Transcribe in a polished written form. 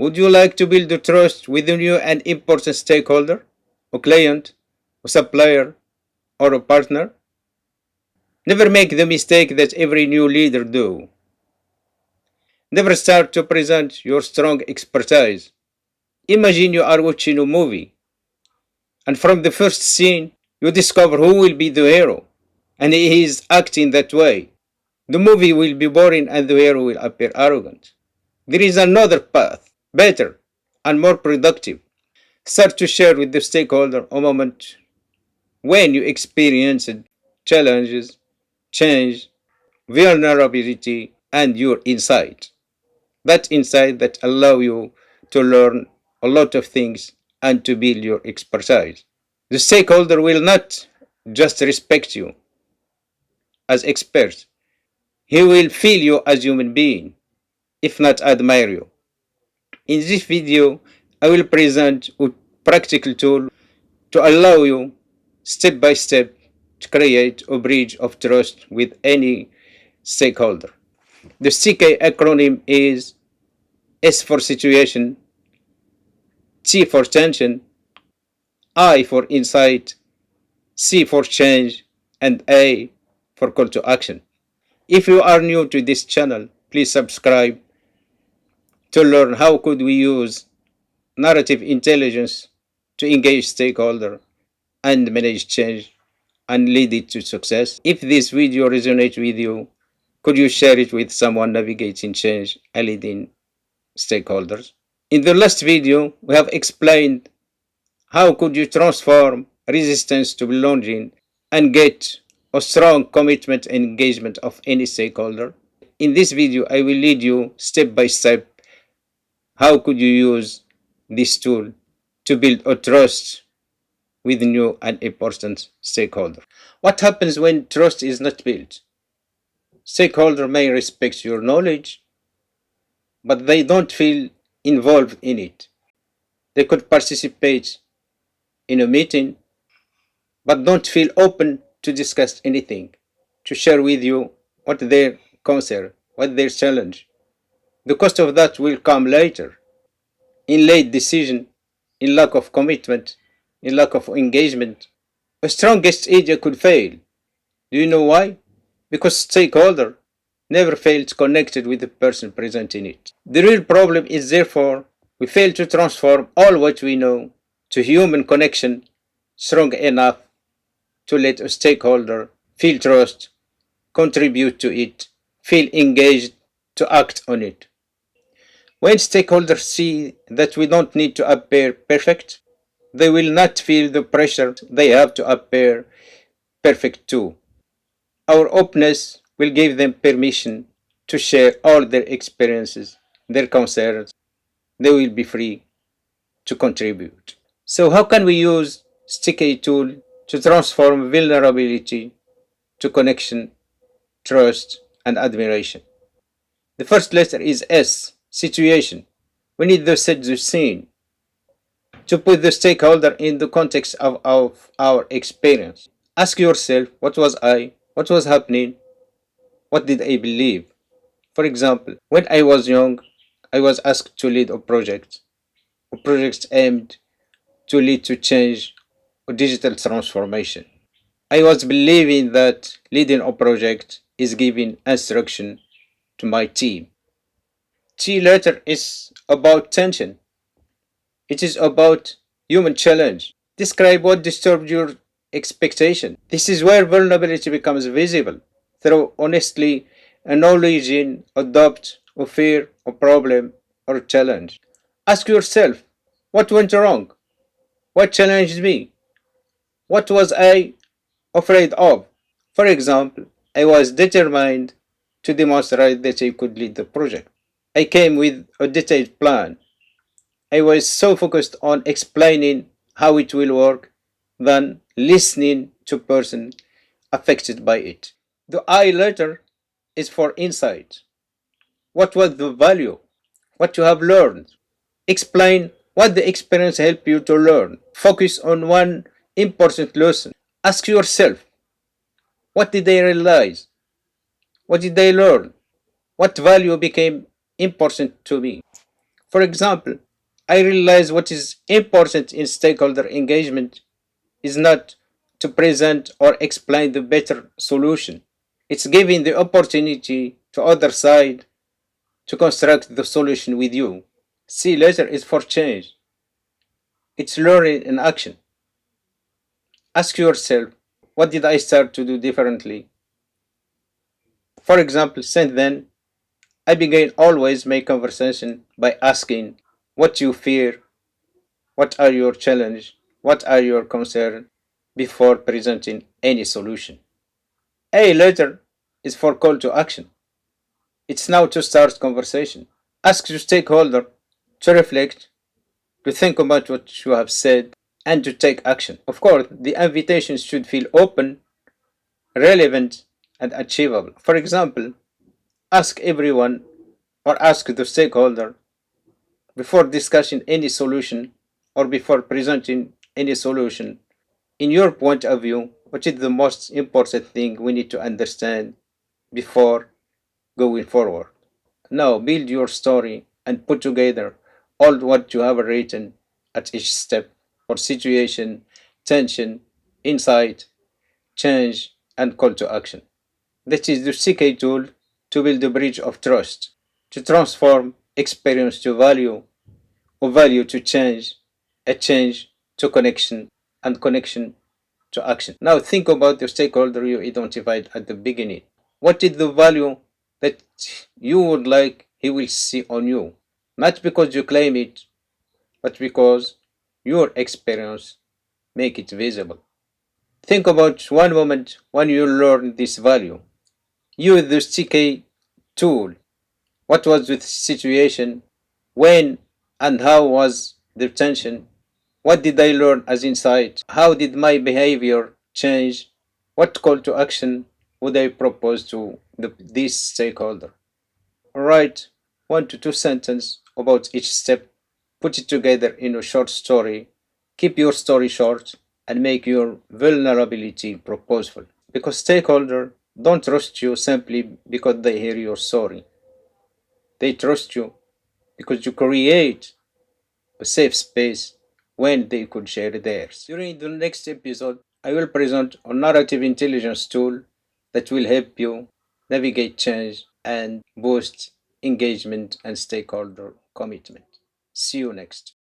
Would you like to build trust with a new and important stakeholder, a client, a supplier, or a partner? Never make the mistake that every new leader do. Never start to present your strong expertise. Imagine you are watching a movie, and from the first scene, you discover who will be the hero, and he is acting that way. The movie will be boring and the hero will appear arrogant. There is another path, better and more productive. Start to share with the stakeholder a moment when you experienced challenges, change, vulnerability, and your insight. That insight that allow you to learn a lot of things and to build your expertise. The stakeholder will not just respect you as expert. He will feel you as human being, if not admire you. In this video, I will present a practical tool to allow you step by step to create a bridge of trust with any stakeholder. The STICA acronym is S for situation, T for tension, I for insight, C for change, and A for call to action. If you are new to this channel, please subscribe to learn how could we use narrative intelligence to engage stakeholder and manage change and lead it to success. If this video resonates with you, could you share it with someone navigating change and leading stakeholders? In the last video, we have explained how could you transform resistance to belonging and get a strong commitment and engagement of any stakeholder. In this video, I will lead you step by step how could you use this tool to build a trust with new and important stakeholder. What happens when trust is not built? Stakeholder may respect your knowledge, but they don't feel involved in it. They could participate in a meeting, but don't feel open to discuss anything, to share with you what their concern, what their challenge. The cost of that will come later, in late decision, in lack of commitment, in lack of engagement. A strongest idea could fail. Do you know why? Because stakeholder never felt connected with the person presenting it. The real problem is therefore we fail to transform all what we know to human connection strong enough to let a stakeholder feel trust, contribute to it, feel engaged to act on it. When stakeholders see that we don't need to appear perfect, they will not feel the pressure they have to appear perfect too. Our openness will give them permission to share all their experiences, their concerns. They will be free to contribute. So how can we use STICA tool to transform vulnerability to connection, trust, and admiration? The first letter is S, situation. We need to set the scene, to put the stakeholder in the context of our experience. Ask yourself, what was I? What was happening? What did I believe? For example, when I was young, I was asked to lead a project aimed to lead to change or digital transformation. I was believing that leading a project is giving instruction to my team. T letter is about tension. It is about human challenge. Describe what disturbed your expectation. This is where vulnerability becomes visible, through honestly acknowledging a doubt, a fear, a problem, or a challenge. Ask yourself, what went wrong? What challenged me? What was I afraid of? For example, I was determined to demonstrate that I could lead the project. I came with a detailed plan. I was so focused on explaining how it will work than listening to person affected by it. The I letter is for insight. What was the value? What you have learned? Explain what the experience helped you to learn. Focus on one important lesson. Ask yourself, what did I realize? What did I learn? What value became important to me? For example, I realize what is important in stakeholder engagement is not to present or explain the better solution. It's giving the opportunity to other side to construct the solution with you. See later is for change. It's learning in action. Ask yourself, what did I start to do differently? For example, since then, I begin always my conversation by asking what you fear, what are your challenges, what are your concerns before presenting any solution. A later is for call to action. It's now to start conversation. Ask your stakeholder to reflect, to think about what you have said, and to take action. Of course, the invitation should feel open, relevant, and achievable. For example, ask everyone or ask the stakeholder before discussing any solution or before presenting any solution. In your point of view, what is the most important thing we need to understand before going forward? Now build your story and put together all what you have written at each step for situation, tension, insight, change, and call to action. That is the STICA tool to build a bridge of trust, to transform experience to value, or value to change, a change to connection, and connection to action. Now think about the stakeholder you identified at the beginning. What is the value that you would like he will see on you? Not because you claim it, but because your experience make it visible. Think about one moment when you learned this value. Use the STICA tool. What was the situation? When and how was the tension? What did I learn as insight? How did my behavior change? What call to action would I propose to this stakeholder? Write 1 to 2 sentences about each step, put it together in a short story, keep your story short, and make your vulnerability purposeful. Because stakeholders don't trust you simply because they hear your story. They trust you because you create a safe space when they could share theirs. During the next episode, I will present a narrative intelligence tool that will help you navigate change and boost engagement and stakeholder commitment. See you next.